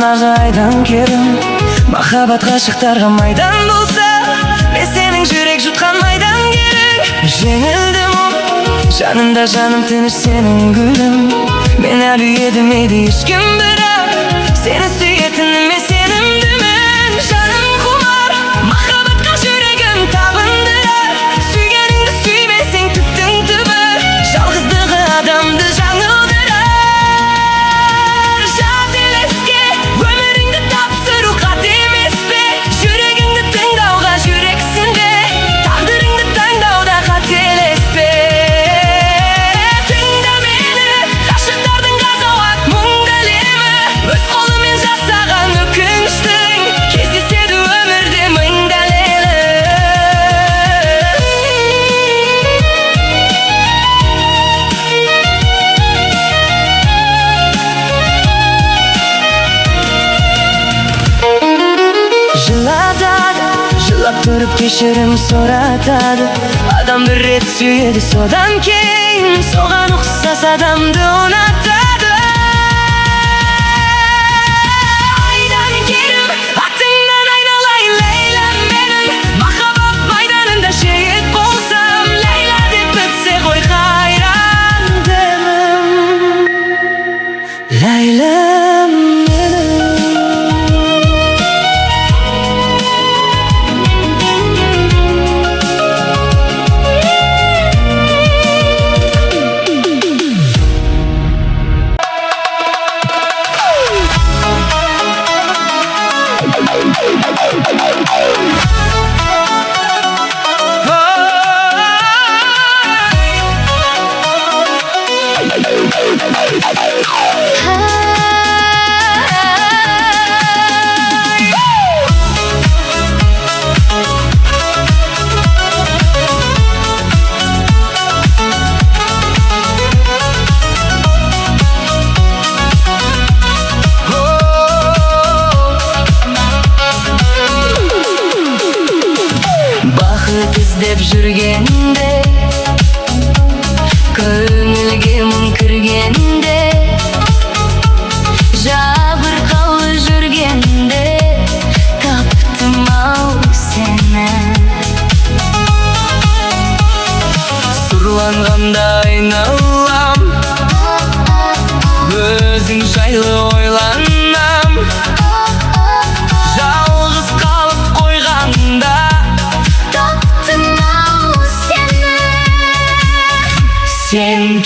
жаңағы айдан керім. Махаббат ғашықтарға майдан болса, мен сенің жүрек жұтқан майдан керің. Жеңілдім, жанымда жаным тыныш сенің гүлім. Мен әлі едімейді ешкім, бірақ сені сүйетініме сенімдімін. Жаным құмар, махаббатқа жүрегім табындырар. Сүйгеніңді сүймесең түптің түбі, жалғыздығы адамды жаңылдырар. Жателеске өміріңді тапсыру қате емес пе? Жүрегіңді тыңдауға жүрексің бе? Тағдырыңды таңдауда қателеспе. Тыңда мені, ғашықтардың ғазауат мұңды әлемі. Өз қолымен жасаған өкініштің кездеседі өмірде мың дәлелі. Жылатады, жылап тұрып кешірім сұратады. Адам бір рет сүйеді, содан кейін соған ұқсас адамды ұнатады. Айдан керім, атыңнан айналайын Лейла менің. Махаббат майданында шейіт болсам, Лейла деп бітсе ғой қайран дінім. Лейла менің. Бақыт іздеп жүргенде, көңілге мұң кіргенде, жабырқаулы жүргенде, таптым ау сені. Сұрланғанда айналам, өзің жайлы ойланам. Жалғыз қалып қойғанда сен